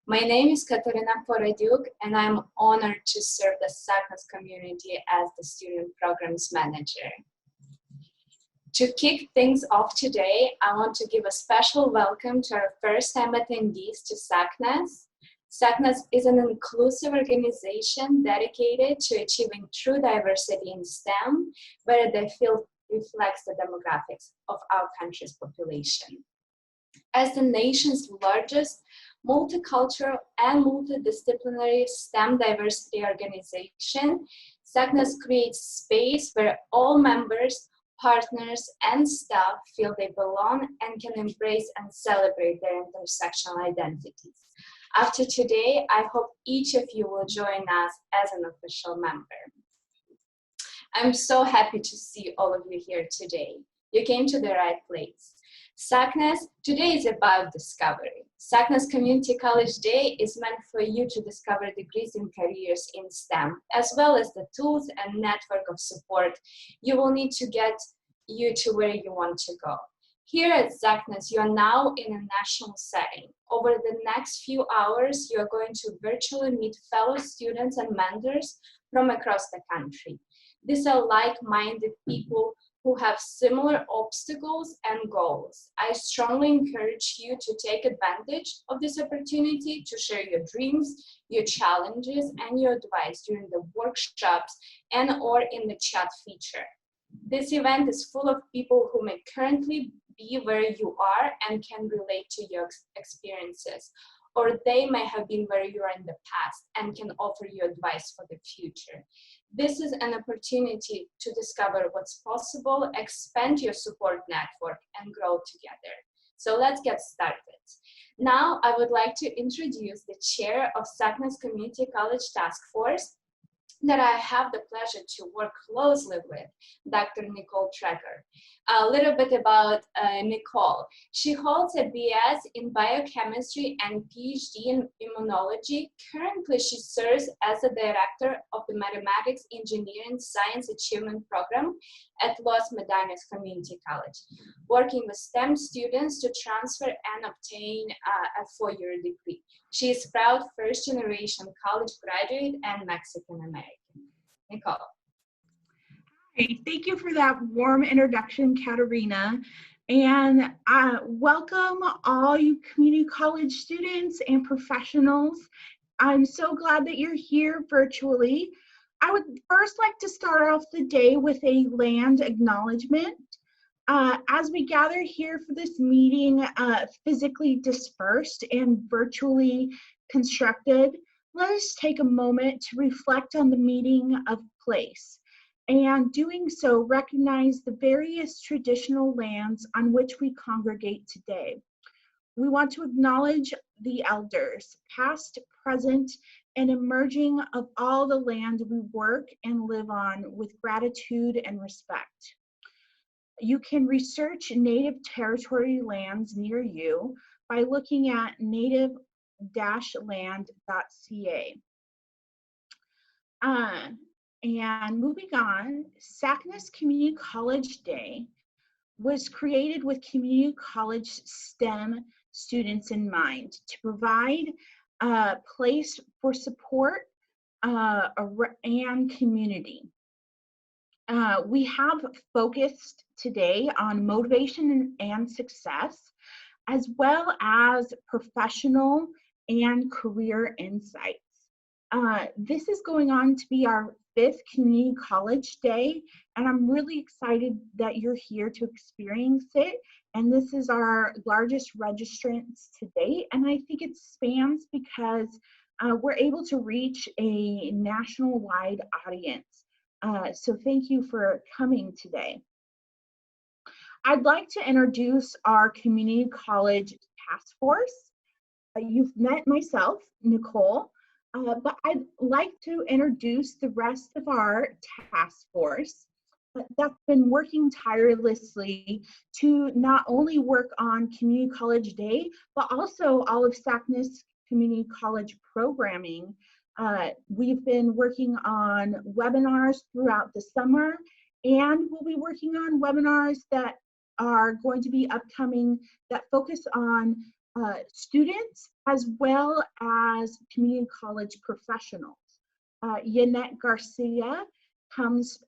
My name is Katerina Poradyuk, and I'm honored to serve the SACNAS community as the Student Programs Manager. To kick things off today, I want to give a special welcome to our first-time attendees to SACNAS. SACNAS is an inclusive organization dedicated to achieving true diversity in STEM, where the field reflects the demographics of our country's population. As the nation's largest multicultural and multidisciplinary STEM diversity organization, SACNAS creates space where all members, partners, and staff feel they belong and can embrace and celebrate their intersectional identities. After today, I hope each of you will join us as an official member. I'm so happy to see all of you here today. You came to the right place. SACNAS today is about discovery. SACNAS Community College Day is meant for you to discover degrees and careers in STEM, as well as the tools and network of support you will need to get you to where you want to go. Here at SACNAS, you are now in a national setting. Over the next few hours, you are going to virtually meet fellow students and mentors from across the country. These are like-minded people who have similar obstacles and goals. I strongly encourage you to take advantage of this opportunity to share your dreams, your challenges, and your advice during the workshops and/or in the chat feature. This event is full of people who may currently be where you are and can relate to your experiences, or they may have been where you are in the past and can offer you advice for the future. This is an opportunity to discover what's possible, expand your support network, and grow together. So let's get started. Now, I would like to introduce the chair of SACNAS Community College Task Force that I have the pleasure to work closely with, Dr. Nicole Trecker. A little bit about Nicole. She holds a BS in biochemistry and PhD in immunology. Currently, she serves as the director of the Mathematics Engineering Science Achievement Program at Los Medanos Community College, working with STEM students to transfer and obtain a four-year degree. She is proud first-generation college graduate and Mexican-American. Nicole. Hey, thank you for that warm introduction, Katerina. And welcome all you community college students and professionals. I'm so glad that you're here virtually. I would first like to start off the day with a land acknowledgement. As we gather here for this meeting, physically dispersed and virtually constructed, let us take a moment to reflect on the meaning of place. And doing so, recognize the various traditional lands on which we congregate today. We want to acknowledge the elders, past, present, and emerging of all the land we work and live on with gratitude and respect. You can research native territory lands near you by looking at native-land.ca. And moving on, SACNAS Community College Day was created with community college STEM students in mind to provide a place for support and community. We have focused today on motivation and success, as well as professional and career insights. This is going on to be our 5th Community College Day, and I'm really excited that you're here to experience it. And this is our largest registrants to date, and I think it spans because we're able to reach a national-wide audience. So thank you for coming today. I'd like to introduce our Community College Task Force. You've met myself, Nicole, but I'd like to introduce the rest of our task force that's been working tirelessly to not only work on Community College Day, but also all of SACNAS Community College programming. We've been working on webinars throughout the summer, and we'll be working on webinars that are going to be upcoming that focus on students as well as community college professionals. Yanette Garcia comes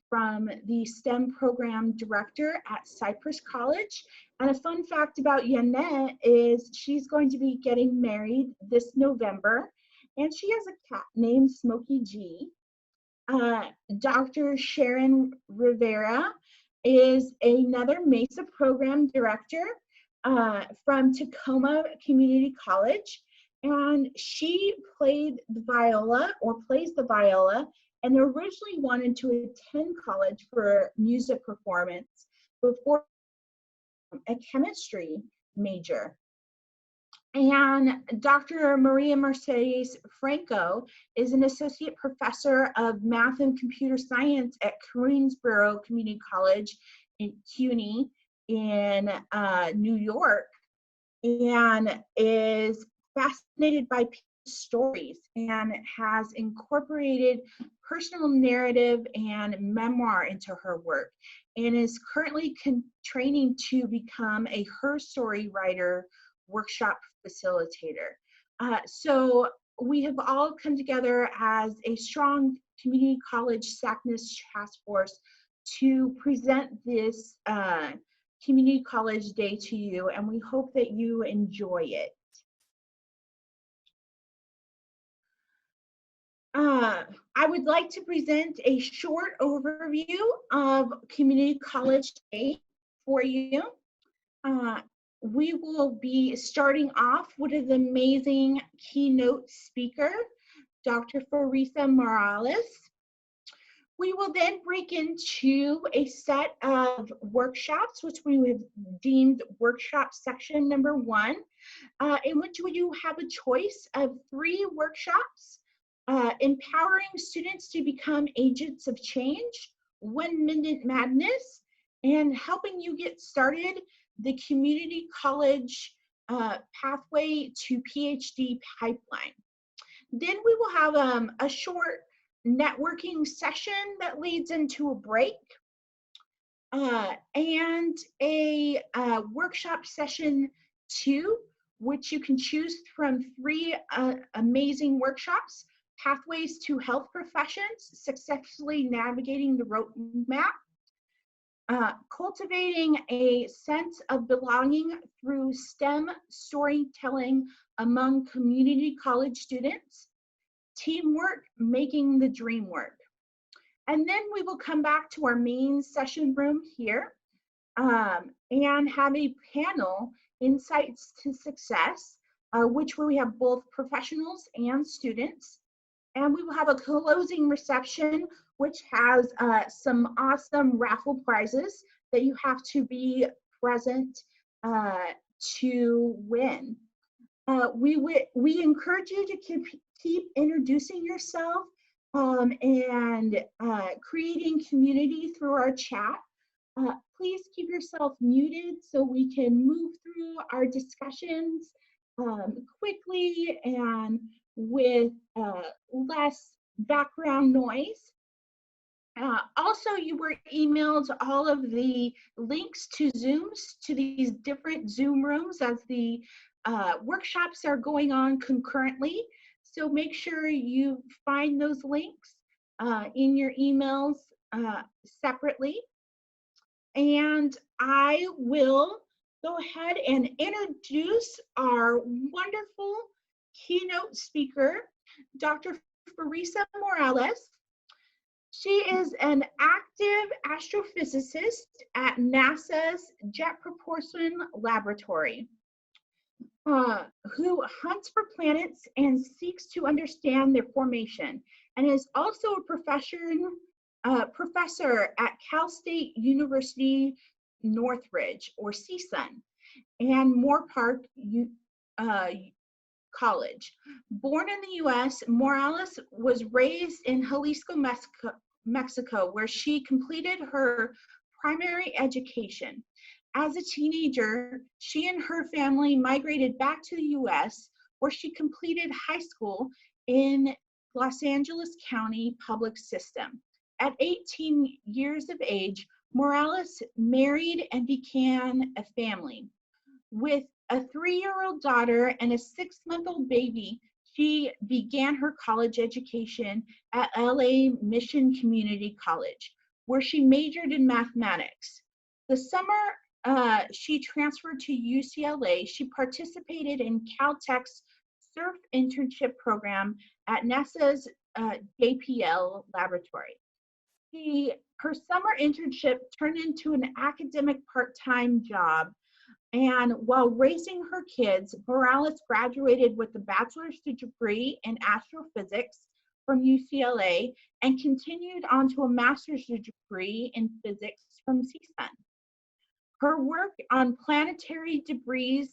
from the STEM program director at Cypress College. And a fun fact about Yanette is she's going to be getting married this November, and she has a cat named Smokey G. Dr. Sharon Rivera is another MESA program director from Tacoma Community College, and she played the viola, or plays the viola, and originally wanted to attend college for music performance before a chemistry major. And Dr. Maria Mercedes Franco is an associate professor of math and computer science at Greensboro Community College in CUNY in New York, and is fascinated by stories and has incorporated personal narrative and memoir into her work, and is currently training to become a Her Story writer workshop facilitator. So we have all come together as a strong community college SACNAS task force to present this community college day to you, and we hope that you enjoy it. I would like to present a short overview of community college day for you. We will be starting off with an amazing keynote speaker, Dr. Faresa Morales. We will then break into a set of workshops, which we have deemed workshop section number 1, in which we do have a choice of 3 workshops: empowering students to become agents of change, 1-minute madness, and helping you get started, the community college pathway to PhD pipeline. Then we will have a short networking session that leads into a break, and a workshop session 2, which you can choose from 3 amazing workshops: pathways to health professions, successfully navigating the roadmap, cultivating a sense of belonging through STEM storytelling among community college students, teamwork, making the dream work. And then we will come back to our main session room here and have a panel, Insights to Success, which we have both professionals and students. And we will have a closing reception, which has some awesome raffle prizes that you have to be present to win. We encourage you to keep introducing yourself and creating community through our chat. Please keep yourself muted so we can move through our discussions quickly and with less background noise. Also, you were emailed all of the links to Zooms to these different Zoom rooms as the workshops are going on concurrently. So make sure you find those links in your emails separately. And I will go ahead and introduce our wonderful keynote speaker, Dr. Faresa Morales. She is an active astrophysicist at NASA's Jet Propulsion Laboratory, who hunts for planets and seeks to understand their formation, and is also a professor at Cal State University Northridge, or CSUN, and Moore Park College. Born in the US, Morales was raised in Jalisco, Mexico, where she completed her primary education. As a teenager, she and her family migrated back to the US, where she completed high school in Los Angeles County public system. At 18 years of age, Morales married and began a family. With a 3-year-old daughter, and a 6-month-old baby, she began her college education at LA Mission Community College, where she majored in mathematics. The summer she transferred to UCLA, she participated in Caltech's SURF internship program at NASA's JPL laboratory. Her summer internship turned into an academic part-time job, and while raising her kids, Morales graduated with a bachelor's degree in astrophysics from UCLA and continued on to a master's degree in physics from CSUN. Her work on planetary debris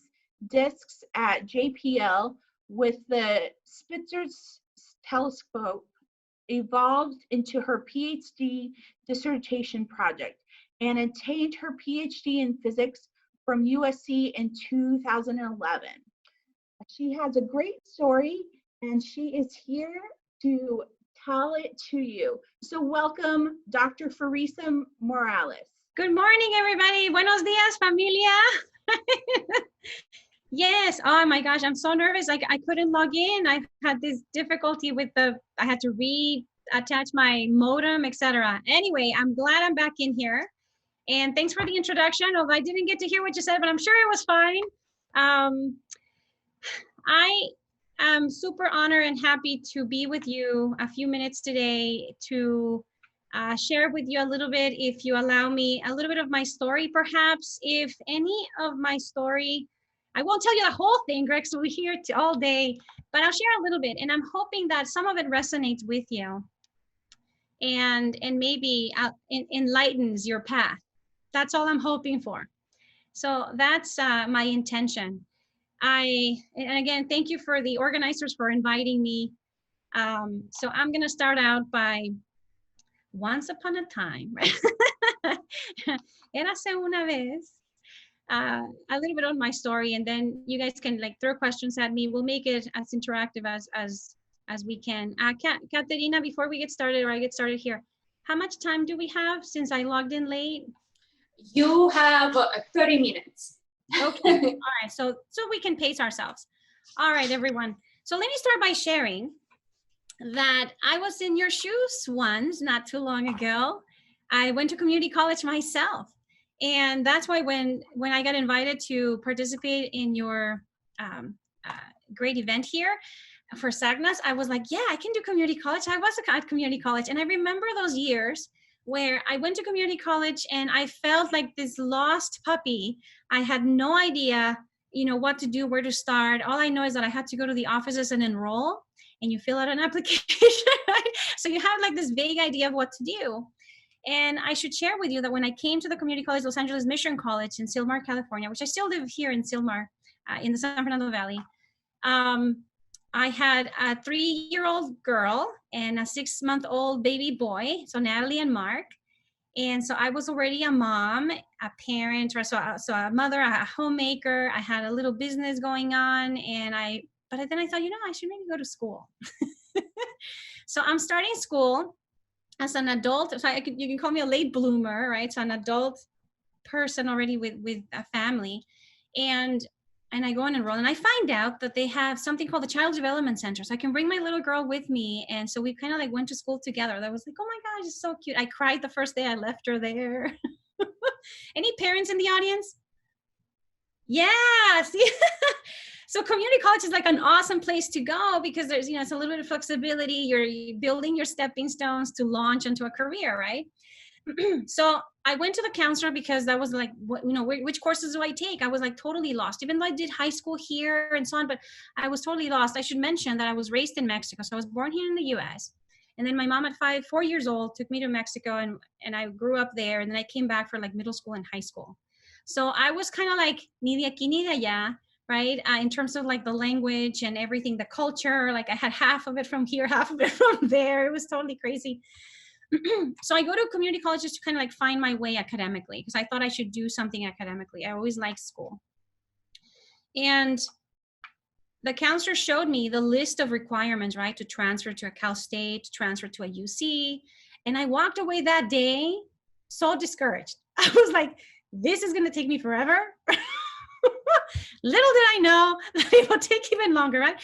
disks at JPL with the Spitzer's telescope evolved into her PhD dissertation project and attained her PhD in physics from USC in 2011. She has a great story and she is here to tell it to you. So welcome, Dr. Faresa Morales. Good morning, everybody. Buenos dias, familia. Yes. Oh my gosh, I'm so nervous. I couldn't log in. I've had this difficulty with I had to reattach my modem, etc. Anyway, I'm glad I'm back in here. And thanks for the introduction. Although I didn't get to hear what you said, but I'm sure it was fine. I am super honored and happy to be with you a few minutes today to share with you a little bit, if you allow me, a little bit of my story, perhaps. If any of my story, I won't tell you the whole thing, Greg, so we're here all day, but I'll share a little bit. And I'm hoping that some of it resonates with you and maybe enlightens your path. That's all I'm hoping for. So that's my intention. And again, thank you for the organizers for inviting me. So I'm gonna start out by once upon a time. Érase una vez. A little bit on my story, and then you guys can like throw questions at me. We'll make it as interactive as we can. Katerina, before we get started, or I get started here, how much time do we have since I logged in late? You have 30 minutes. Okay. All right. So we can pace ourselves. All right, everyone. So let me start by sharing that I was in your shoes once, not too long ago. I went to community college myself. And that's why when I got invited to participate in your great event here for SACNAS, I was like, yeah, I can do community college. I was at community college. And I remember those years where I went to community college and I felt like this lost puppy. I had no idea, what to do, where to start. All I know is that I had to go to the offices and enroll, and you fill out an application, right? So you have like this vague idea of what to do. And I should share with you that when I came to the Community College Los Angeles Mission College in Silmar, California, which I still live here in Silmar, in the San Fernando Valley, I had a 3-year-old girl and a 6-month-old baby boy, so Natalie and Mark. And so I was already a mom, a parent, or so a mother, a homemaker. I had a little business going on, but then I thought, I should maybe go to school. So I'm starting school as an adult. So you can call me a late bloomer, right? So an adult person already with a family. And I go and enroll, and I find out that they have something called the Child Development Center. So I can bring my little girl with me. And so we kind of like went to school together. That was like, oh my gosh, it's so cute. I cried the first day I left her there. Any parents in the audience? Yeah, see? So community college is like an awesome place to go because there's, it's a little bit of flexibility. You're building your stepping stones to launch into a career, right? So I went to the counselor because that was like, which courses do I take? I was like totally lost, even though I did high school here and so on, but I was totally lost. I should mention that I was raised in Mexico. So I was born here in the US. And then my mom at 4 years old took me to Mexico, and I grew up there. And then I came back for like middle school and high school. So I was kind of like, ni de aquí ni de allá, right? In terms of like the language and everything, the culture, like I had half of it from here, half of it from there. It was totally crazy. So I go to community colleges to kind of like find my way academically because I thought I should do something academically. I always liked school. And the counselor showed me the list of requirements, right? To transfer to a Cal State, to transfer to a UC. And I walked away that day so discouraged. I was like, this is going to take me forever. Little did I know that it would take even longer, right?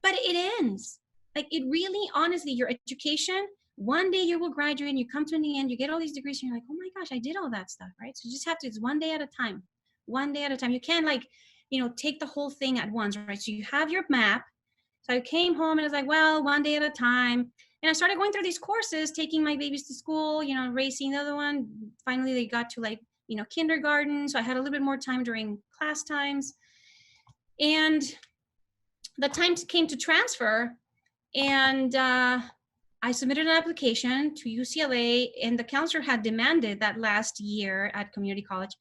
But it ends. Like it really, honestly, your education, one day you will graduate and you come to the end, you get all these degrees and you're like, oh my gosh, I did all that stuff, right? So you just have to, it's one day at a time, one day at a time. You can't like, take the whole thing at once, right? So you have your map. So I came home and I was like, well, one day at a time. And I started going through these courses, taking my babies to school, racing the other one. Finally, they got to like, kindergarten. So I had a little bit more time during class times. And the time came to transfer. And I submitted an application to UCLA, and the counselor had demanded that last year at community college,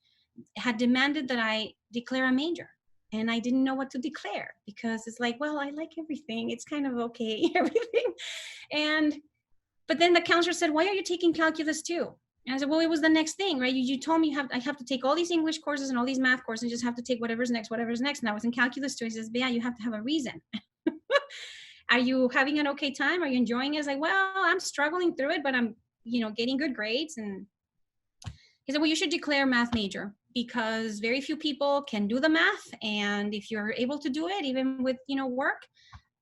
had demanded that I declare a major. And I didn't know what to declare because it's like, well, I like everything. It's kind of okay, everything. But then the counselor said, why are you taking calculus too? And I said, well, it was the next thing, right? You told me I have to take all these English courses and all these math courses and just have to take whatever's next. And I was in calculus too. He says, but yeah, you have to have a reason. Are you having an okay time? Are you enjoying it? I was like, well, I'm struggling through it, but I'm, getting good grades. And he said, well, you should declare math major because very few people can do the math. And if you're able to do it, even with, work,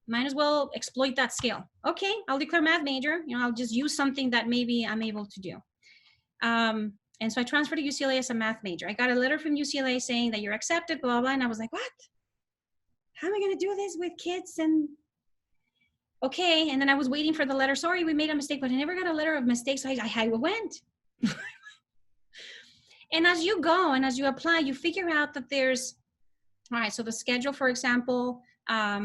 might as well exploit that skill. Okay, I'll declare math major. I'll just use something that maybe I'm able to do. And so I transferred to UCLA as a math major. I got a letter from UCLA saying that you're accepted, blah, blah. And I was like, what? How am I going to do this with kids? And okay. And then I was waiting for the letter. Sorry, we made a mistake, but I never got a letter of mistake. So I went. And as you go and as you apply, you figure out that there's, all right, so the schedule, for example,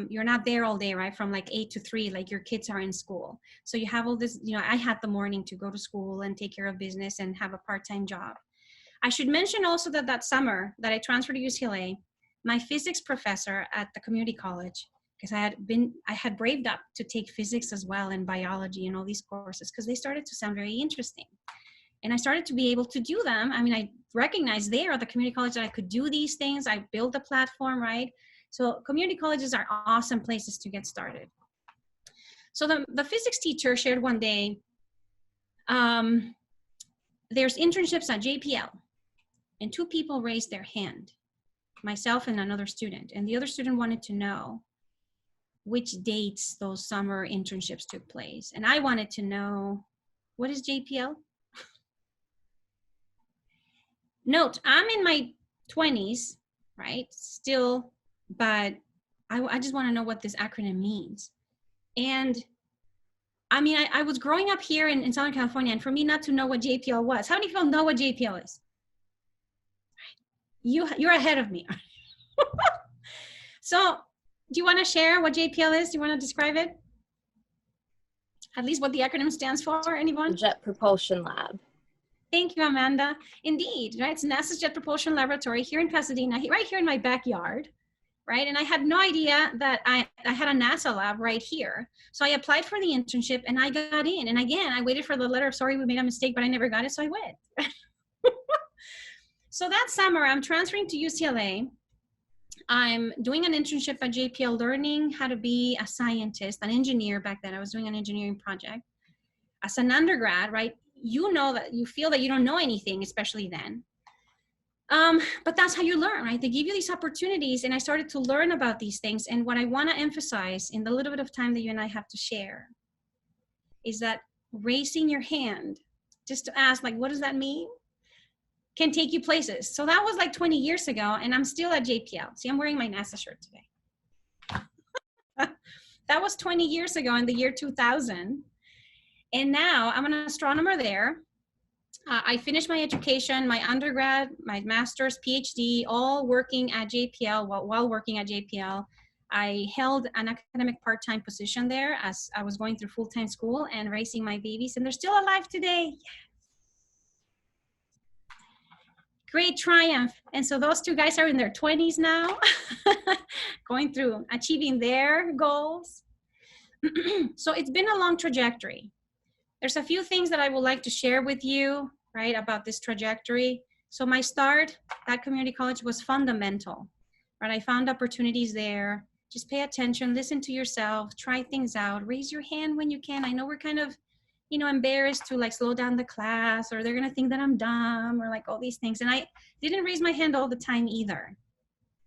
you're not there all day, right? From like 8 to 3, like your kids are in school. So you have all this, I had the morning to go to school and take care of business and have a part-time job. I should mention also that summer that I transferred to UCLA, my physics professor at the community college, because I had braved up to take physics as well and biology and all these courses because they started to sound very interesting. And I started to be able to do them. I mean, I recognized there at the community college that I could do these things. I built a platform, right? So community colleges are awesome places to get started. So the physics teacher shared one day, there's internships at JPL. And 2 people raised their hand, myself and another student. And the other student wanted to know which dates those summer internships took place. And I wanted to know, what is JPL? Note, I'm in my 20s, right? Still, but I just want to know what this acronym means. And I mean, I was growing up here in Southern California, and for me not to know what JPL was. How many people know what JPL is? You're ahead of me. So do you want to share what JPL is? Do you want to describe it? At least what the acronym stands for, anyone? Jet Propulsion Lab. Thank you, Amanda. Indeed, right? It's NASA's Jet Propulsion Laboratory here in Pasadena, right here in my backyard, right? And I had no idea that I had a NASA lab right here. So I applied for the internship and I got in. And again, I waited for the letter of, sorry, we made a mistake, but I never got it, so I went. So that summer, I'm transferring to UCLA. I'm doing an internship at JPL, learning how to be a scientist, an engineer back then. I was doing an engineering project. As an undergrad, right? You know that you feel that you don't know anything, especially then. But that's how you learn, right? They give you these opportunities, and I started to learn about these things. And what I want to emphasize in the little bit of time that you and I have to share is that raising your hand just to ask, like, what does that mean? Can take you places. So that was like 20 years ago, and I'm still at JPL. See, I'm wearing my NASA shirt today. That was 20 years ago in the year 2000. And now I'm an astronomer there. I finished my education, my undergrad, my master's, PhD, all working at JPL. While working at JPL, I held an academic part-time position there as I was going through full-time school and raising my babies, and they're still alive today. Yes. Great triumph. And so those 2 guys are in their 20s now, going through achieving their goals. So it's been a long trajectory. There's a few things that I would like to share with you, right, about this trajectory. So my start at community college was fundamental, right? I found opportunities there. Just pay attention, listen to yourself, try things out, raise your hand when you can. I know we're kind of, embarrassed to like slow down the class, or they're going to think that I'm dumb, or like all these things. And I didn't raise my hand all the time either.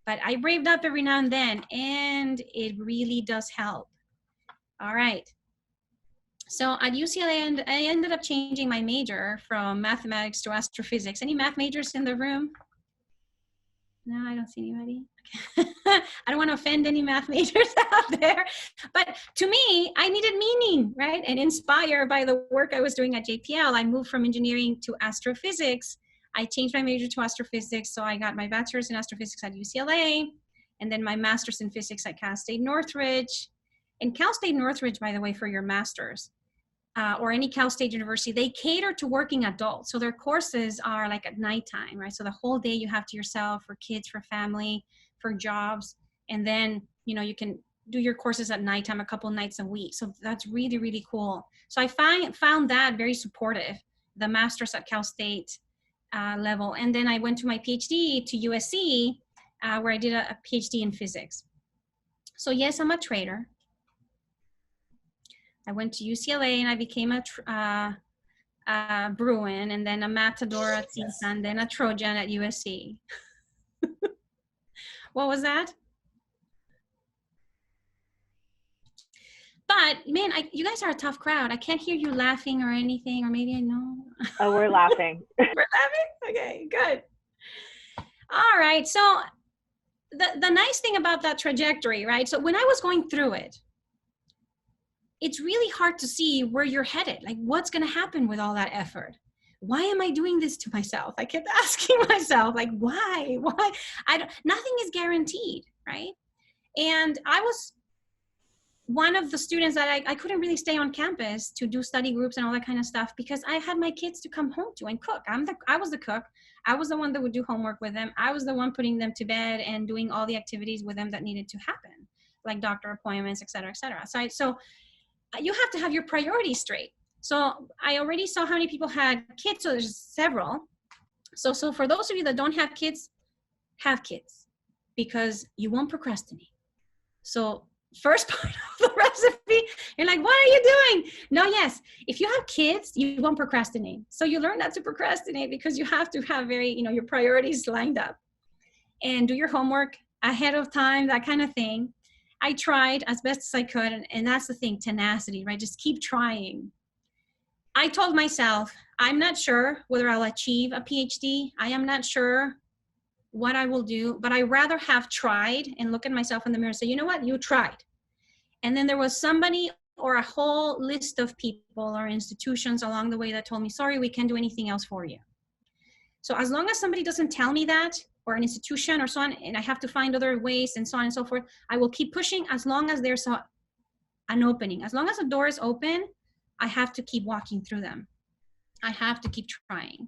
but I braved up every now and then, and it really does help. All right. So at UCLA, I ended up changing my major from mathematics to astrophysics. Any math majors in the room? No, I don't see anybody. I don't want to offend any math majors out there. But to me, I needed meaning, right? And inspired by the work I was doing at JPL, I moved from engineering to astrophysics. I changed my major to astrophysics. So I got my bachelor's in astrophysics at UCLA, and then my master's in physics at Cal State Northridge. And Cal State Northridge, by the way, for your master's, or any Cal State University, they cater to working adults. So their courses are like at nighttime, right? So the whole day you have to yourself, for kids, for family, for jobs. And then, you know, you can do your courses at nighttime a couple nights a week. So that's really, really cool. So I found that very supportive, the master's at Cal State level. And then I went to my PhD to USC, where I did a PhD in physics. So yes, I'm a trader. I went to UCLA and I became a Bruin, and then a Matador at CSUN, and then a Trojan at USC. What was that? But man, you guys are a tough crowd. I can't hear you laughing or anything, or maybe I know. Oh, we're laughing. We're laughing? Okay, good. All right, so the nice thing about that trajectory, right? So when I was going through it, it's really hard to see where you're headed. Like, what's going to happen with all that effort? Why am I doing this to myself? I kept asking myself, like, why? Nothing is guaranteed, right? And I was one of the students that I couldn't really stay on campus to do study groups and all that kind of stuff because I had my kids to come home to and cook. I was the cook. I was the one that would do homework with them. I was the one putting them to bed and doing all the activities with them that needed to happen, like doctor appointments, et cetera, et cetera. So you have to have your priorities straight. So I already saw how many people had kids, so there's several. So for those of you that don't have kids because you won't procrastinate. So first part of the recipe, you're like, what are you doing? No, yes, if you have kids, you won't procrastinate. So you learn not to procrastinate because you have to have your priorities lined up and do your homework ahead of time, that kind of thing. I tried as best as I could, and that's the thing, tenacity, right? Just keep trying. I told myself, I'm not sure whether I'll achieve a PhD. I am not sure what I will do, but I'd rather have tried and look at myself in the mirror and say, you know what, you tried. And then there was somebody or a whole list of people or institutions along the way that told me, sorry, we can't do anything else for you. So as long as somebody doesn't tell me that, or an institution or so on, and I have to find other ways and so on and so forth, I will keep pushing as long as there's an opening. As long as a door is open, I have to keep walking through them. I have to keep trying.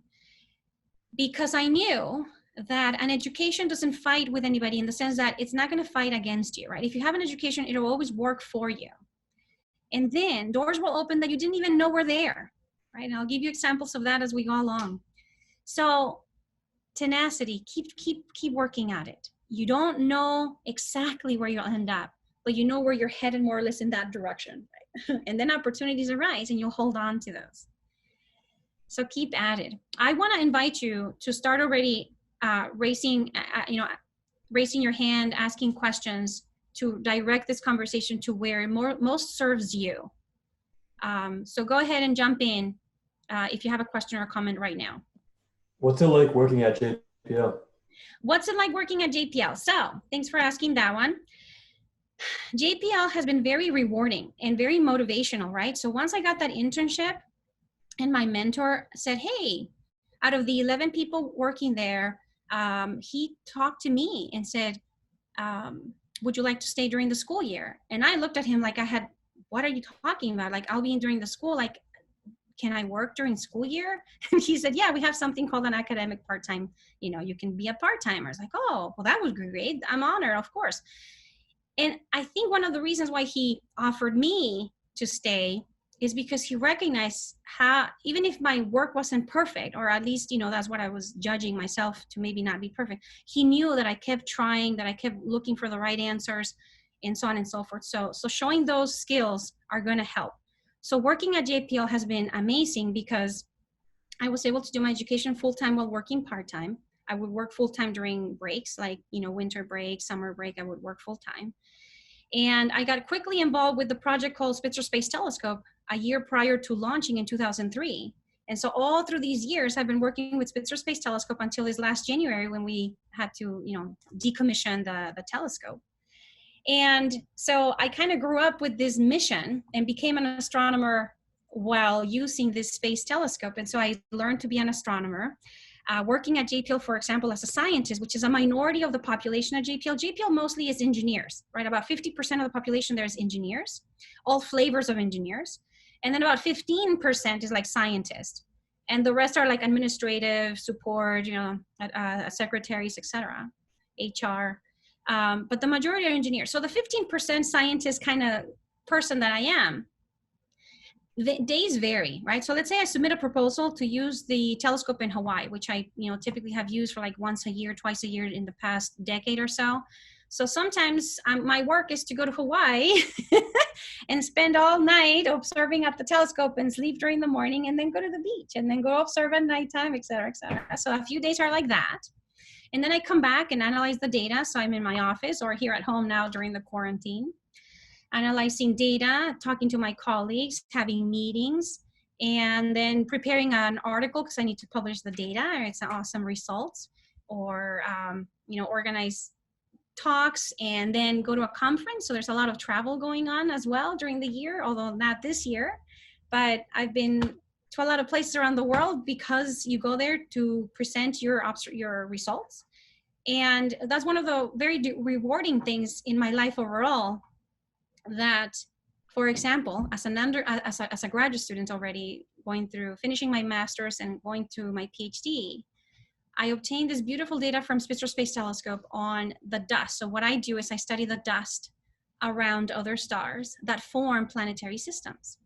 Because I knew that an education doesn't fight with anybody in the sense that it's not going to fight against you, right? If you have an education, it'll always work for you. And then doors will open that you didn't even know were there, right? And I'll give you examples of that as we go along. So tenacity, keep working at it. You don't know exactly where you'll end up, but you know where you're headed more or less in that direction, right? And then opportunities arise and you'll hold on to those. So keep at it. I want to invite you to start already raising your hand, asking questions to direct this conversation to where it most serves you. So go ahead and jump in if you have a question or a comment right now. What's it like working at JPL? What's it like working at JPL? So thanks for asking that one. JPL has been very rewarding and very motivational, right? So once I got that internship and my mentor said, hey, out of the 11 people working there, he talked to me and said, would you like to stay during the school year? And I looked at him like what are you talking about? Like, I'll be during the school, like, can I work during school year? And he said, yeah, we have something called an academic part-time, you can be a part-timer. I was like, oh, well, that would be great. I'm honored, of course. And I think one of the reasons why he offered me to stay is because he recognized how, even if my work wasn't perfect, or at least, that's what I was judging myself to maybe not be perfect, he knew that I kept trying, that I kept looking for the right answers, and so on and so forth. So showing those skills are going to help. So working at JPL has been amazing because I was able to do my education full-time while working part-time. I would work full-time during breaks, like, you know, winter break, summer break, I would work full-time. And I got quickly involved with the project called Spitzer Space Telescope a year prior to launching in 2003. And so all through these years, I've been working with Spitzer Space Telescope until this last January when we had to, you know, decommission the telescope. And so I kind of grew up with this mission and became an astronomer while using this space telescope. And so I learned to be an astronomer. Working at JPL, for example, as a scientist, which is a minority of the population at JPL. JPL mostly is engineers, right? About 50% of the population there is engineers, all flavors of engineers. And then about 15% is like scientists. And the rest are like administrative support, you know, secretaries, etc., HR. But the majority are engineers. So the 15% scientist kind of person that I am, the days vary, right? So let's say I submit a proposal to use the telescope in Hawaii, which I, you know, typically have used for like once a year, twice a year in the past decade or so. So sometimes my work is to go to Hawaii and spend all night observing at the telescope and sleep during the morning and then go to the beach and then go observe at nighttime, et cetera, et cetera. So a few days are like that. And then I come back and analyze the data. So I'm in my office or here at home now during the quarantine, analyzing data, talking to my colleagues, having meetings, and then preparing an article because I need to publish the data. It's awesome results, or you know, organize talks and then go to a conference. So there's a lot of travel going on as well during the year, although not this year, but I've been to a lot of places around the world because you go there to present your results. And that's one of the very rewarding things in my life overall, that, for example, as a graduate student already going through finishing my master's and going through my PhD, I obtained this beautiful data from Spitzer Space Telescope on the dust. So what I do is I study the dust around other stars that form planetary systems.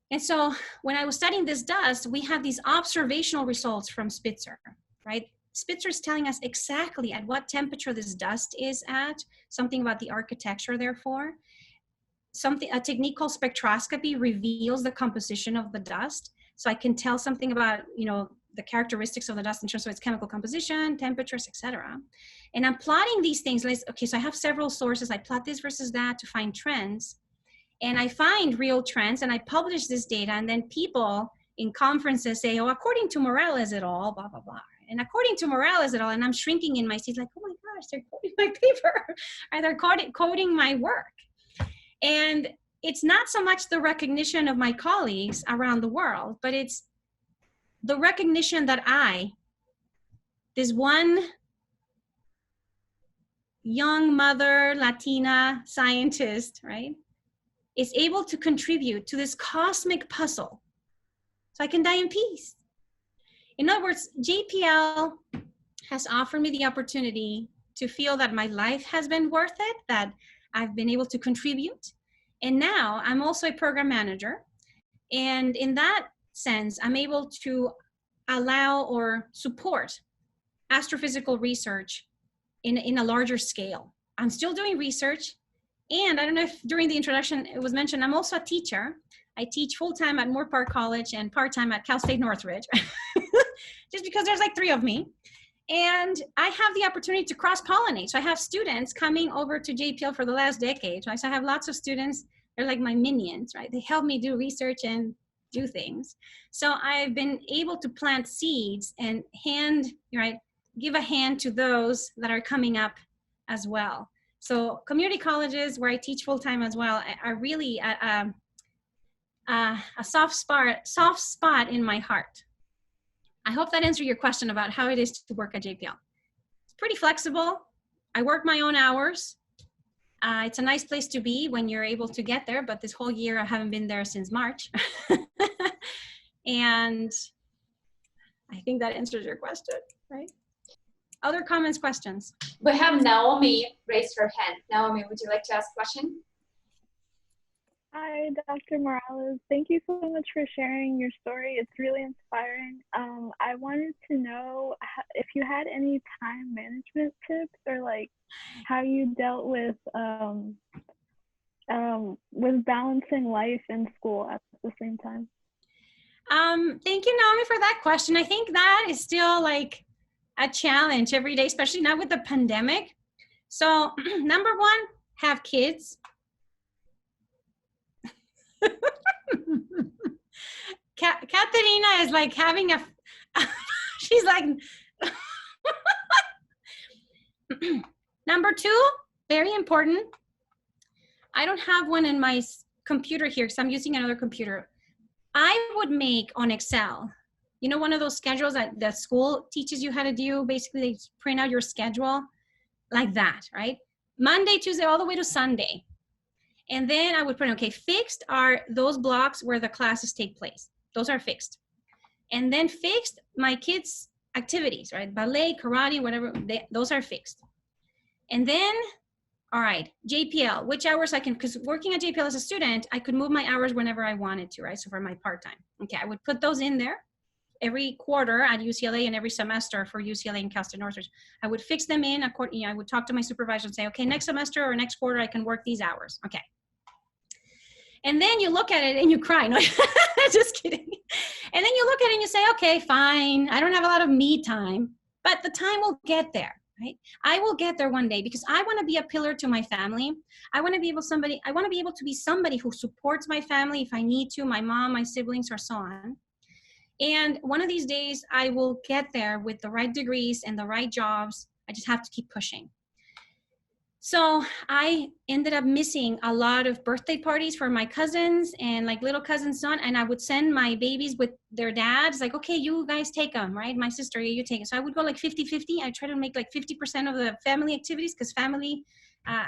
And so when I was studying this dust, we have these observational results from Spitzer, right? Spitzer is telling us exactly at what temperature this dust is at, something about the architecture, therefore. A technique called spectroscopy reveals the composition of the dust. So I can tell something about, you know, the characteristics of the dust in terms of its chemical composition, temperatures, etc. And I'm plotting these things. Okay, so I have several sources. I plot this versus that to find trends. And I find real trends and I publish this data. And then people in conferences say, oh, according to Morales et al., blah, blah, blah. And according to Morales et al., and I'm shrinking in my seat like, oh my gosh, they're quoting my paper, or they're quoting my work. And it's not so much the recognition of my colleagues around the world, but it's the recognition that this one young mother, Latina scientist, right, is able to contribute to this cosmic puzzle so I can die in peace. In other words, JPL has offered me the opportunity to feel that my life has been worth it, that I've been able to contribute. And now I'm also a program manager. And in that sense, I'm able to allow or support astrophysical research in a larger scale. I'm still doing research. And I don't know if during the introduction it was mentioned, I'm also a teacher. I teach full-time at Moore Park College and part-time at Cal State Northridge, just because there's like 3 of me. And I have the opportunity to cross-pollinate. So I have students coming over to JPL for the last decade. Right? So I have lots of students, they're like my minions, right? They help me do research and do things. So I've been able to plant seeds and give a hand to those that are coming up as well. So community colleges where I teach full-time as well are really a soft spot in my heart. I hope that answered your question about how it is to work at JPL. It's pretty flexible. I work my own hours. It's a nice place to be when you're able to get there, but this whole year I haven't been there since March. And I think that answers your question, right? Other comments, questions? We have Naomi raised her hand. Naomi, would you like to ask a question? Hi, Dr. Morales. Thank you so much for sharing your story. It's really inspiring. I wanted to know if you had any time management tips or like how you dealt with balancing life and school at the same time. Thank you, Naomi, for that question. I think that is still like a challenge every day, especially now with the pandemic. So number one, have kids. Katerina is like having a, she's like, number two, very important. I don't have one in my computer here because I'm using another computer. I would make on Excel, you know, one of those schedules that the school teaches you how to do. Basically, they print out your schedule like that, right? Monday, Tuesday, all the way to Sunday. And then I would put, okay, fixed are those blocks where the classes take place. Those are fixed. And then fixed, my kids' activities, right? Ballet, karate, whatever, those are fixed. And then, all right, JPL, which hours I can, because working at JPL as a student, I could move my hours whenever I wanted to, right? So for my part-time. Okay, I would put those in there every quarter at UCLA and every semester for UCLA and Cal State Northridge. I would fix them in, you know, I would talk to my supervisor and say, okay, next semester or next quarter, I can work these hours. Okay. And then you look at it and you cry. No, just kidding. And then you look at it and you say, okay, fine. I don't have a lot of me time, but the time will get there, right? I will get there one day because I want to be a pillar to my family. I want to be able to be somebody who supports my family if I need to, my mom, my siblings, or so on. And one of these days I will get there with the right degrees and the right jobs. I just have to keep pushing. So I ended up missing a lot of birthday parties for my cousins and like little cousins, son, and I would send my babies with their dads, like, okay, you guys take them, right? My sister, you take it. So I would go like 50-50. I try to make like 50% of the family activities because family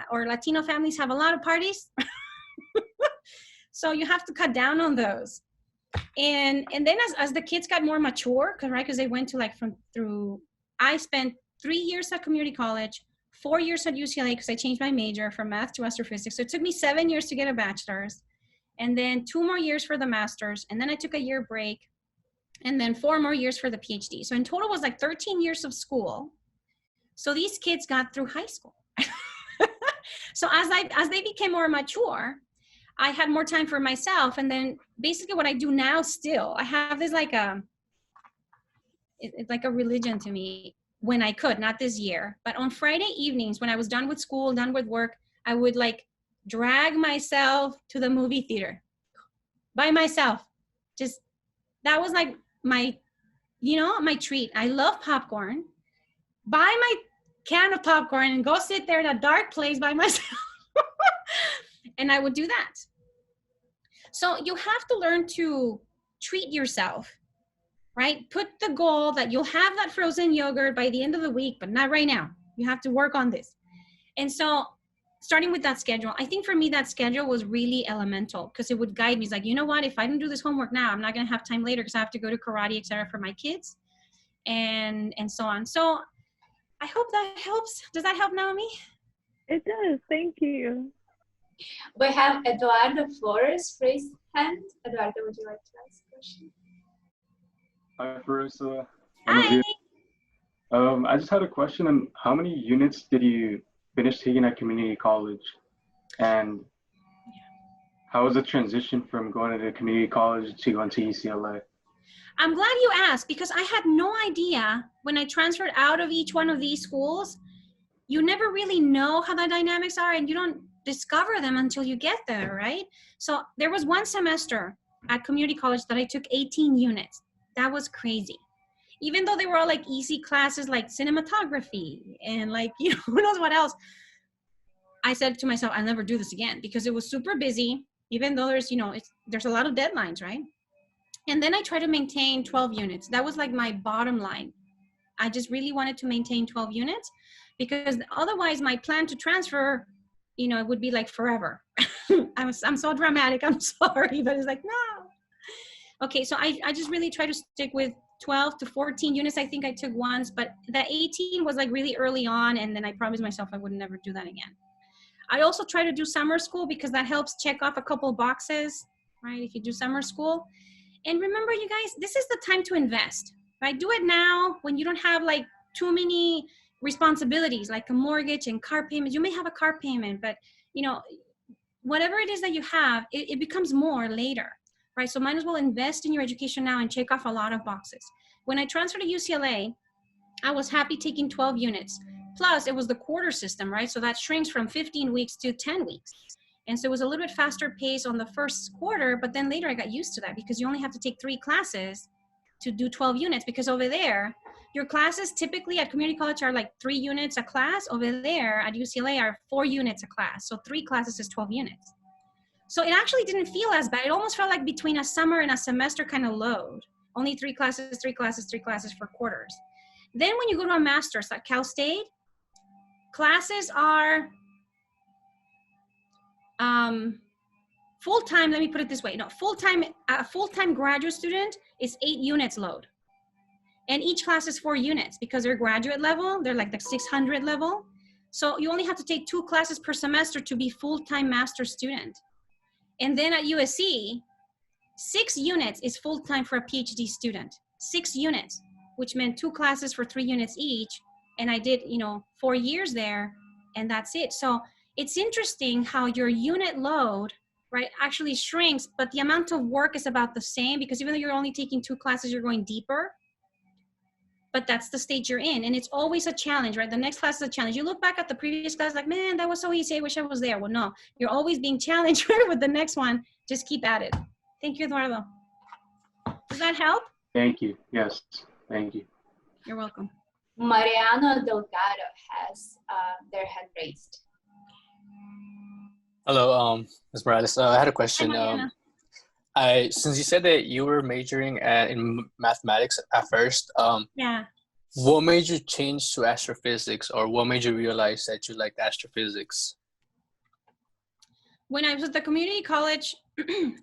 or Latino families have a lot of parties. So you have to cut down on those. And then as the kids got more mature, right, because they went to like I spent 3 years at community college, 4 years at UCLA because I changed my major from math to astrophysics. So it took me 7 years to get a bachelor's, and then 2 more years for the master's, and then I took a year break, and then 4 more years for the PhD. So in total it was like 13 years of school. So these kids got through high school. So as they became more mature, I had more time for myself. And then basically what I do now still, I have this like it's like a religion to me. When I could, not this year, but on Friday evenings when I was done with school, done with work, I would like drag myself to the movie theater by myself. Just, that was like my, you know, my treat. I love popcorn. Buy my can of popcorn and go sit there in a dark place by myself. And I would do that. So you have to learn to treat yourself. Right? Put the goal that you'll have that frozen yogurt by the end of the week, but not right now. You have to work on this. And so starting with that schedule, I think for me, that schedule was really elemental because it would guide me. It's like, you know what, if I don't do this homework now, I'm not going to have time later because I have to go to karate, etc. for my kids and so on. So I hope that helps. Does that help, Naomi? It does. Thank you. We have Eduardo Flores raised hand. Eduardo, would you like to ask a question? Hi, Faresa. Hi. I just had a question on how many units did you finish taking at community college? And how was the transition from going to community college to going to UCLA? I'm glad you asked because I had no idea when I transferred out of each one of these schools. You never really know how the dynamics are and you don't discover them until you get there, right? So there was one semester at community college that I took 18 units. That was crazy. Even though they were all like easy classes like cinematography and like, you know, who knows what else. I said to myself, I'll never do this again because it was super busy, even though there's, you know, there's a lot of deadlines, right? And then I tried to maintain 12 units. That was like my bottom line. I just really wanted to maintain 12 units because otherwise my plan to transfer, you know, it would be like forever. I'm so dramatic. I'm sorry, but it's like, no. Okay, so I just really try to stick with 12 to 14 units. I think I took once, but the 18 was like really early on, and then I promised myself I would never do that again. I also try to do summer school because that helps check off a couple of boxes, right? If you do summer school. And remember, you guys, this is the time to invest, right? Do it now when you don't have like too many responsibilities, like a mortgage and car payments. You may have a car payment, but you know, whatever it is that you have, it becomes more later. Right, so might as well invest in your education now and check off a lot of boxes. When I transferred to UCLA, I was happy taking 12 units. Plus, it was the quarter system, right? So that shrinks from 15 weeks to 10 weeks. And so it was a little bit faster pace on the first quarter, but then later I got used to that because you only have to take 3 classes to do 12 units, because over there, your classes typically at community college are like 3 units a class. Over there at UCLA are 4 units a class. So 3 classes is 12 units. So it actually didn't feel as bad. It almost felt like between a summer and a semester kind of load. Only 3 classes, 3 classes, 3 classes for quarters. Then when you go to a master's at Cal State, classes are full-time, let me put it this way. No, a full-time graduate student is 8 units load. And each class is 4 units because they're graduate level. They're like the 600 level. So you only have to take 2 classes per semester to be full-time master's student. And then at USC, 6 units is full-time for a PhD student. 6 units, which meant 2 classes for 3 units each. And I did, 4 years there, and that's it. So it's interesting how your unit load, right, actually shrinks, but the amount of work is about the same, because even though you're only taking 2 classes, you're going deeper. But that's the stage you're in. And it's always a challenge, right? The next class is a challenge. You look back at the previous class like, man, that was so easy. I wish I was there. Well, no, you're always being challenged with the next one. Just keep at it. Thank you, Eduardo. Does that help? Thank you. Yes, thank you. You're welcome. Mariano Delgado has their hand raised. Hello, Ms. Morales. I had a question. Hi, Since you said that you were majoring in mathematics at first, yeah. what made you change to astrophysics, or what made you realize that you liked astrophysics? When I was at the community college,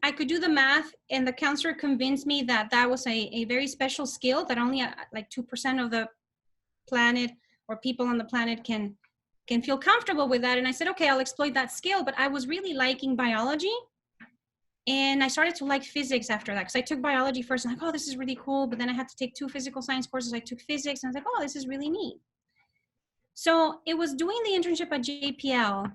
I could do the math, and the counselor convinced me that that was a very special skill that only like 2% of the planet or people on the planet can feel comfortable with that. And I said, okay, I'll exploit that skill. But I was really liking biology. And I started to like physics after that, because I took biology first. And I'm like, oh, this is really cool. But then I had to take 2 physical science courses. I took physics, and I was like, oh, this is really neat. So it was doing the internship at JPL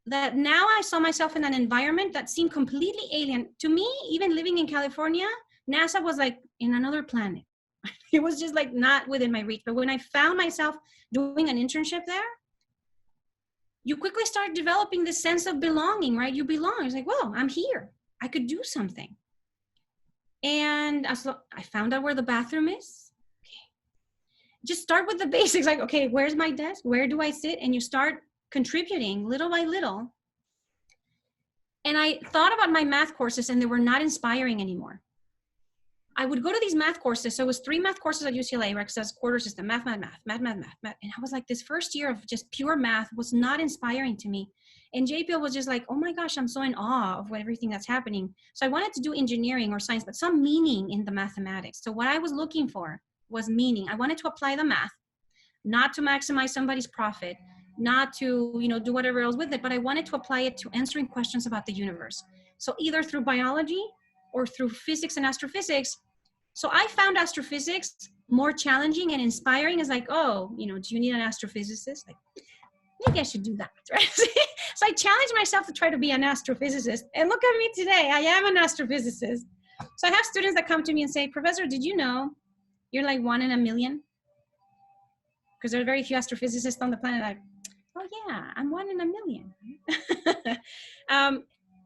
that now I saw myself in an environment that seemed completely alien. To me, even living in California, NASA was like in another planet. It was just like not within my reach. But when I found myself doing an internship there, you quickly start developing this sense of belonging, right? You belong. It's like, whoa, I'm here. I could do something. And I found out where the bathroom is. Okay. Just start with the basics. Like, okay, where's my desk? Where do I sit? And you start contributing little by little. And I thought about my math courses, and they were not inspiring anymore. I would go to these math courses. So it was 3 math courses at UCLA, right? Because that's quarter system, math. And I was like, this first year of just pure math was not inspiring to me. And JPL was just like, oh my gosh, I'm so in awe of everything that's happening. So I wanted to do engineering or science, but some meaning in the mathematics. So what I was looking for was meaning. I wanted to apply the math, not to maximize somebody's profit, not to, do whatever else with it, but I wanted to apply it to answering questions about the universe. So either through biology or through physics and astrophysics. So I found astrophysics more challenging and inspiring. As like, oh, do you need an astrophysicist? Like, maybe I should do that, right? So I challenged myself to try to be an astrophysicist. And look at me today, I am an astrophysicist. So I have students that come to me and say, Professor, did you know you're like 1 in a million? Because there are very few astrophysicists on the planet. Like, oh yeah, I'm 1 in a million.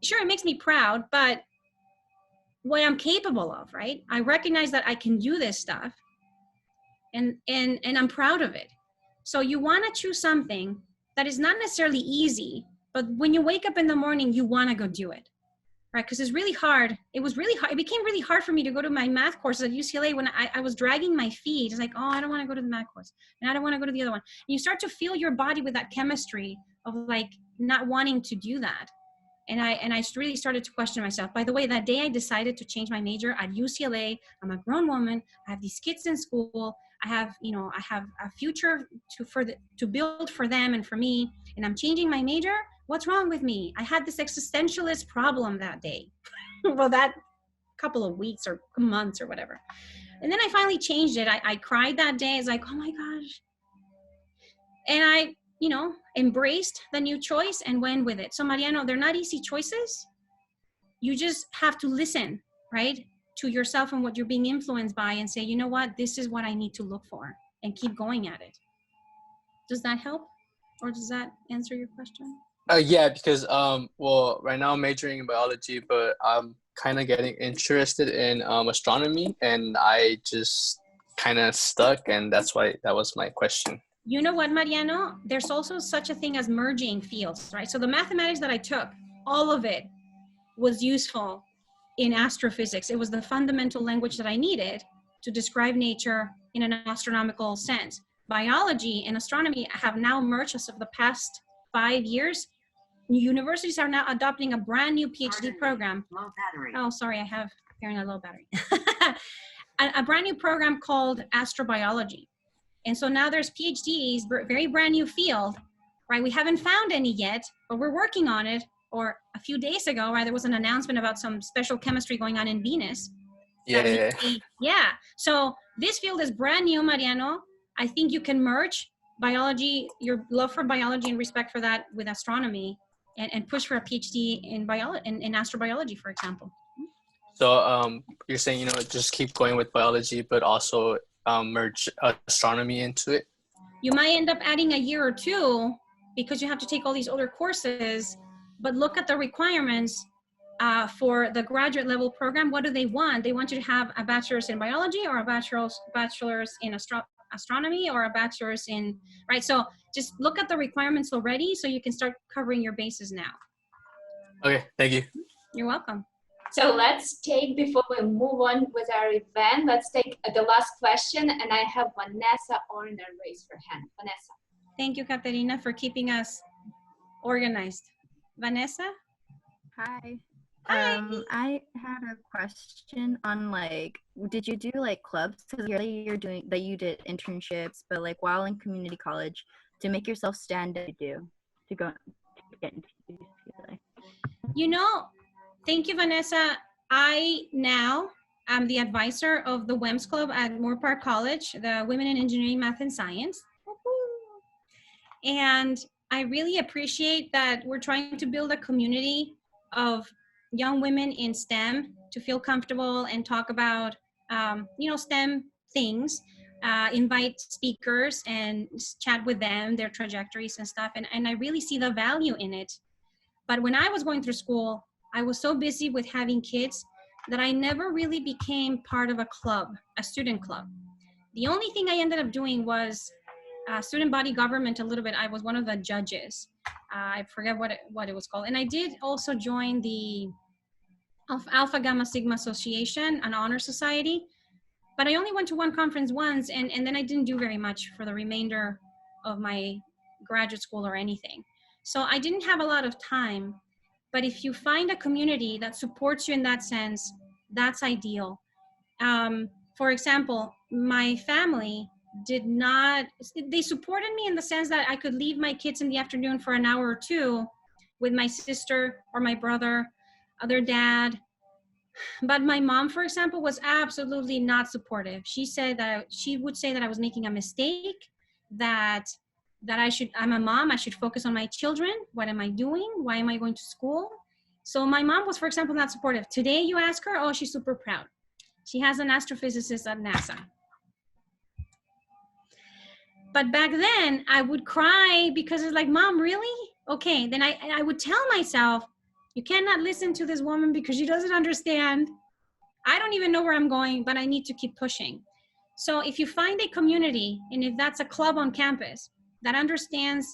Sure, it makes me proud, but what I'm capable of, right? I recognize that I can do this stuff, and I'm proud of it. So you want to choose something that is not necessarily easy, but when you wake up in the morning, you want to go do it, right? Because it's really hard. It was really hard. It became really hard for me to go to my math courses at UCLA when I was dragging my feet. It's like, oh, I don't want to go to the math course, and I don't want to go to the other one. And you start to feel your body with that chemistry of like not wanting to do that. And I really started to question myself. By the way, that day I decided to change my major at UCLA. I'm a grown woman. I have these kids in school. I have a future to build for them and for me. And I'm changing my major. What's wrong with me? I had this existentialist problem that day. Well, that couple of weeks or months or whatever. And then I finally changed it. I cried that day. It's like, oh my gosh. And I embraced the new choice and went with it. So Mariano, they're not easy choices. You just have to listen, right, to yourself and what you're being influenced by, and say, you know what, this is what I need to look for. and keep going at it. Does that help? Or does that answer your question? Yeah, because well, right now I'm majoring in biology, but I'm kind of getting interested in astronomy, and I just kind of stuck, and that's why that was my question. You know what, Mariano? There's also such a thing as merging fields, right? So the mathematics that I took, all of it was useful in astrophysics. It was the fundamental language that I needed to describe nature in an astronomical sense. Biology and astronomy have now merged as of the past 5 years. Universities are now adopting a brand new PhD program. Low battery. Oh, sorry, I have apparently a low battery. a brand new program called astrobiology. And so now there's PhDs, very brand new field, right? We haven't found any yet, but we're working on it. Or a few days ago, right, there was an announcement about some special chemistry going on in Venus. Yeah. So this field is brand new, Mariano. I think you can merge biology, your love for biology and respect for that with astronomy, and push for a PhD in astrobiology, for example. So you're saying, just keep going with biology, but also merge astronomy into it? You might end up adding a year or two because you have to take all these other courses, but look at the requirements for the graduate level program. What do they want? They want you to have a bachelor's in biology or a bachelor's in astronomy or a bachelor's in, right? So just look at the requirements already so you can start covering your bases now. Okay, thank you. You're welcome. So let's take, before we move on with our event, let's take the last question, and I have Vanessa Orner raise her hand. Vanessa. Thank you, Katerina, for keeping us organized. Vanessa? Hi. Hi. I had a question on did you do clubs? Because you're doing that, you did internships, but while in community college, to make yourself stand out, to get into Thank you, Vanessa. I now am the advisor of the WEMS Club at Moore Park College, the Women in Engineering, Math, and Science. And I really appreciate that we're trying to build a community of young women in STEM to feel comfortable and talk about, STEM things, invite speakers and chat with them, their trajectories and stuff. And I really see the value in it. But when I was going through school, I was so busy with having kids that I never really became part of a club, a student club. The only thing I ended up doing was student body government a little bit. I was one of the judges. I forget what it was called. And I did also join the Alpha Gamma Sigma Association, an honor society. But I only went to one conference once, and then I didn't do very much for the remainder of my graduate school or anything. So I didn't have a lot of time. But if you find a community that supports you in that sense, that's ideal. For example, my family they supported me in the sense that I could leave my kids in the afternoon for an hour or two with my sister or my brother, their dad. But my mom, for example, was absolutely not supportive. She would say that I was making a mistake, that I'm a mom, I should focus on my children. What am I doing? Why am I going to school? So my mom was, for example, not supportive. Today you ask her, oh, she's super proud. She has an astrophysicist at NASA. But back then I would cry because it's like, Mom, really? Okay, then I would tell myself, you cannot listen to this woman because she doesn't understand. I don't even know where I'm going, but I need to keep pushing. So if you find a community, and if that's a club on campus that understands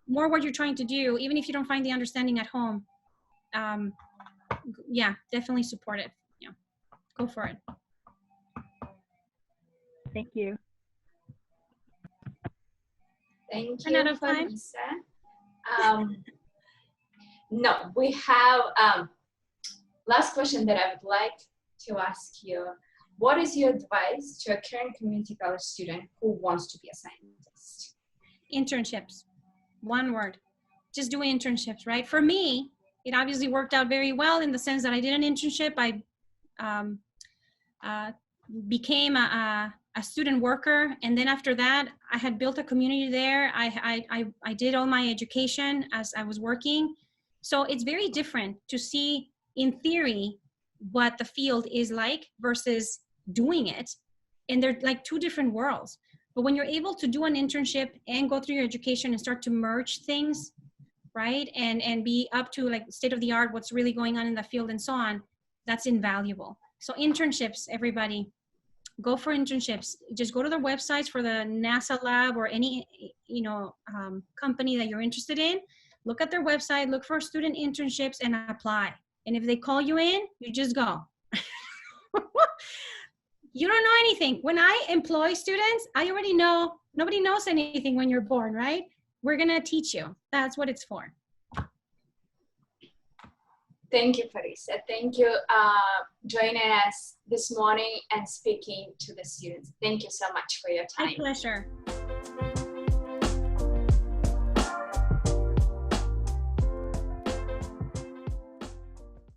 more what you're trying to do, even if you don't find the understanding at home, yeah, definitely support it. Yeah, go for it. Thank you. Thank Run out you, of time? Vanessa. No, we have last question that I would like to ask you. What is your advice to a current community college student who wants to be a scientist? Internships, one word. Just do internships, right? For me, it obviously worked out very well in the sense that I did an internship. I became a student worker, and then after that, I had built a community there. I did all my education as I was working. So it's very different to see, in theory, what the field is like versus doing it. And they're like two different worlds. But when you're able to do an internship and go through your education and start to merge things, right? And be up to like state of the art, what's really going on in the field and so on, that's invaluable. So internships, everybody, go for internships. Just go to their websites for the NASA lab or any, company that you're interested in. Look at their website, look for student internships and apply. And if they call you in, you just go. You don't know anything. When I employ students, I already know, nobody knows anything when you're born, right? We're gonna teach you. That's what it's for. Thank you, Faresa. Thank you joining us this morning and speaking to the students. Thank you so much for your time. My pleasure.